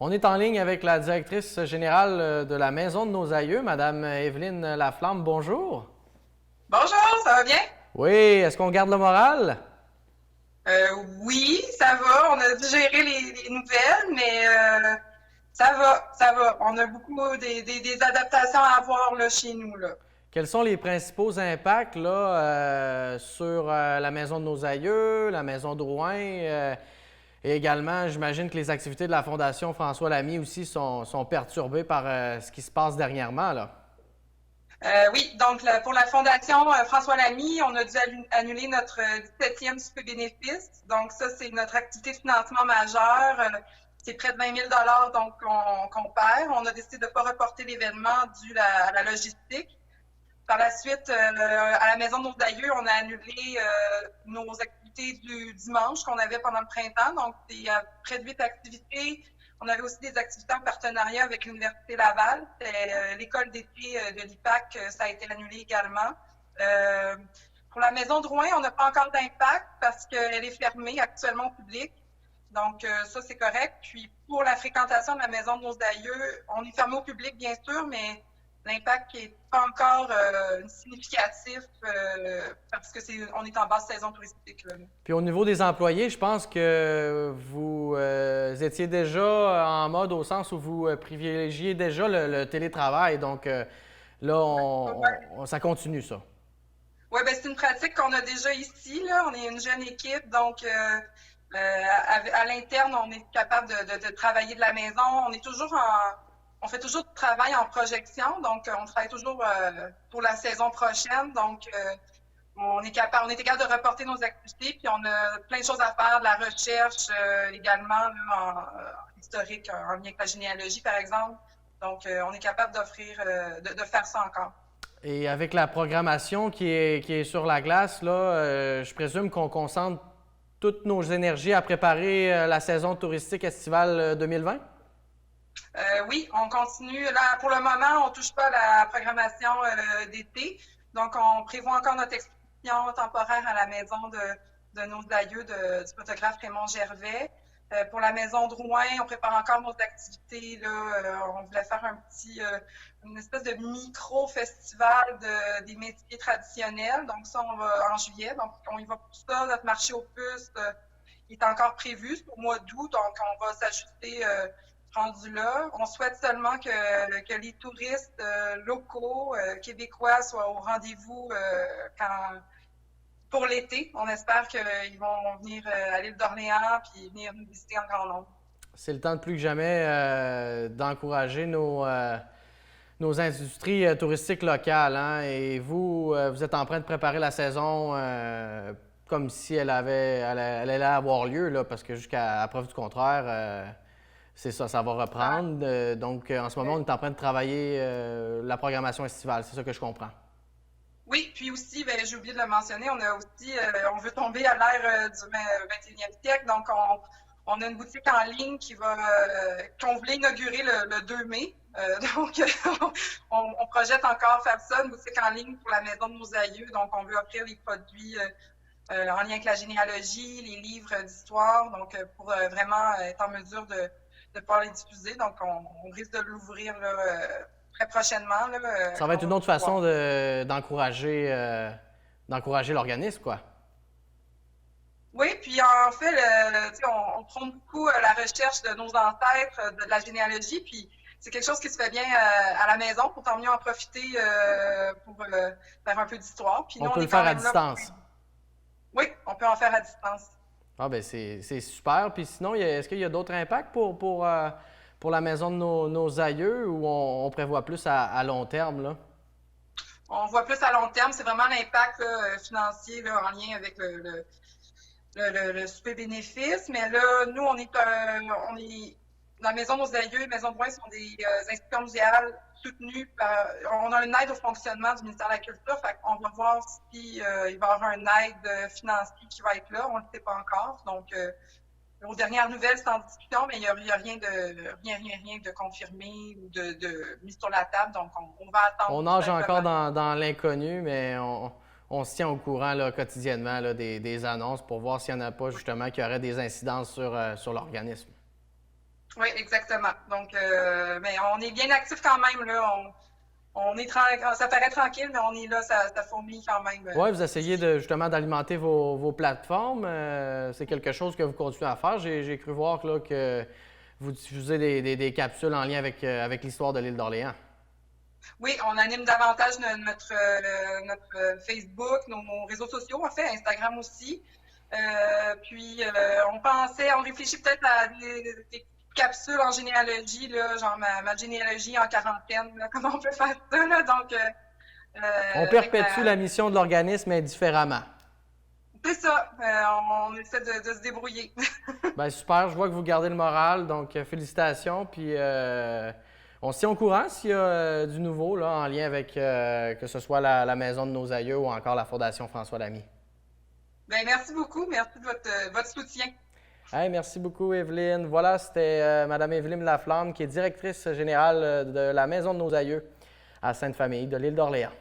On est en ligne avec la directrice générale de la Maison de nos aïeux, Madame Evelyne Laflamme. Bonjour. Bonjour, ça va bien? Oui, est-ce qu'on garde le moral? Oui, ça va. On a digéré les nouvelles, mais ça va, ça va. On a beaucoup des adaptations à avoir là, chez nous, là. Quels sont les principaux impacts là, sur la Maison de nos aïeux, la Maison de Rouen et également, j'imagine que les activités de la Fondation François Lamy aussi sont perturbées par ce qui se passe dernièrement, là. Oui, donc pour la Fondation François Lamy, on a dû annuler notre 17e super bénéfice. Donc ça, c'est notre activité de financement majeure. C'est près de 20 000 donc qu'on perd. On a décidé de ne pas reporter l'événement dû à la logistique. Par la suite, à la Maison de nos aïeux, on a annulé nos activités du dimanche qu'on avait pendant le printemps. Donc, c'est près de 8 activités. On avait aussi des activités en partenariat avec l'Université Laval. L'école d'été de l'IPAC, ça a été annulé également. Pour la Maison de Rouen, on n'a pas encore d'impact parce qu'elle est fermée actuellement au public. Donc, ça, c'est correct. Puis, pour la fréquentation de la Maison de nos aïeux, on est fermé au public, bien sûr, mais l'impact n'est pas encore significatif parce que on est en basse saison touristique, là. Puis au niveau des employés, je pense que vous étiez déjà en mode au sens où vous privilégiez déjà le télétravail. Donc là, ça continue, ça. Oui, ben c'est une pratique qu'on a déjà ici, là. On est une jeune équipe, donc à l'interne, on est capable de travailler de la maison. On fait toujours du travail en projection, donc on travaille toujours pour la saison prochaine. Donc, on était capable de reporter nos activités, puis on a plein de choses à faire, de la recherche également là, en historique, en lien avec la généalogie, par exemple. Donc, on est capable d'offrir, de faire ça encore. Et avec la programmation qui est sur la glace, là, je présume qu'on concentre toutes nos énergies à préparer la saison touristique estivale 2020? Oui, on continue. Là, pour le moment, on ne touche pas à la programmation d'été. Donc, on prévoit encore notre exposition temporaire à la maison de nos aïeux du photographe Raymond Gervais. Pour la maison de Rouen, on prépare encore nos activités. Là, on voulait faire une espèce de micro-festival des métiers traditionnels. Donc, ça, on va en juillet. Donc, on y va pour ça. Notre marché aux puces est encore prévu. C'est au mois d'août. Donc, on va s'ajuster rendu là. On souhaite seulement que les touristes locaux, québécois, soient au rendez-vous pour l'été. On espère qu'ils vont venir à l'île d'Orléans puis venir nous visiter en grand nombre. C'est le temps de plus que jamais d'encourager nos industries touristiques locales, hein? Et vous, vous êtes en train de préparer la saison comme si elle allait avoir lieu, là, parce que jusqu'à preuve du contraire, c'est ça, ça va reprendre. Donc, en ce moment, on est en train de travailler la programmation estivale. C'est ça que je comprends. Oui, puis aussi, ben, j'ai oublié de le mentionner, on veut tomber à l'ère du 21e siècle, donc on a une boutique en ligne qu'on voulait inaugurer le 2 mai. Donc, on projette encore faire ça, une boutique en ligne pour la Maison de nos aïeux. Donc, on veut offrir les produits en lien avec la généalogie, les livres d'histoire, donc pour vraiment être en mesure de pouvoir les diffuser. Donc, on risque de l'ouvrir là, très prochainement. Là, Ça va être une autre façon d'encourager l'organisme, quoi. Oui, puis en fait, on prône beaucoup la recherche de nos ancêtres, de la généalogie, puis c'est quelque chose qui se fait bien à la maison, pour tant mieux en profiter pour faire un peu d'histoire. Puis On nous, on peut le est quand faire à même là distance. Oui, on peut en faire à distance. Ah, ben c'est super. Puis sinon, est-ce qu'il y a d'autres impacts pour la maison de nos aïeux ou on prévoit plus à long terme, là? On voit plus à long terme, c'est vraiment l'impact financier là, en lien avec le super bénéfice. Mais là, nous, on est dans la Maison de nos aïeux, Maison de Rouen sont des institutions muséales soutenues par. On a une aide au fonctionnement du ministère de la Culture. Fait qu'on va voir si il va y avoir une aide financière qui va être là. On ne le sait pas encore. Donc, aux dernières nouvelles, c'est en discussion, mais il n'y a rien de confirmé ou de mis sur la table. Donc, on va attendre. On nage encore dans l'inconnu, mais on se tient au courant là, quotidiennement là, des annonces pour voir s'il n'y en a pas justement qui aurait des incidences sur l'organisme. Oui, exactement. Donc, mais on est bien actifs quand même, là. Ça paraît tranquille, mais on est là, ça fourmille quand même. Oui, vous essayez justement d'alimenter vos plateformes. C'est quelque chose que vous continuez à faire. J'ai cru voir là, que vous diffusez des capsules en lien avec l'histoire de l'île d'Orléans. Oui, on anime davantage notre Facebook, nos réseaux sociaux, en fait, Instagram aussi. On réfléchit peut-être à des capsules en généalogie, là, genre ma généalogie en quarantaine, là, comment on peut faire ça, là, donc... On perpétue la mission de l'organisme, mais différemment. C'est ça, on essaie de se débrouiller. Bien, super, je vois que vous gardez le moral, donc félicitations, puis on se tient au courant s'il y a du nouveau là, en lien avec que ce soit la Maison de nos aïeux ou encore la Fondation François Lamy. Bien, merci beaucoup, merci de votre soutien. Hey, merci beaucoup, Evelyne. Voilà, c'était Mme Evelyne Laflamme, qui est directrice générale de la Maison de nos aïeux à Sainte-Famille de l'île d'Orléans.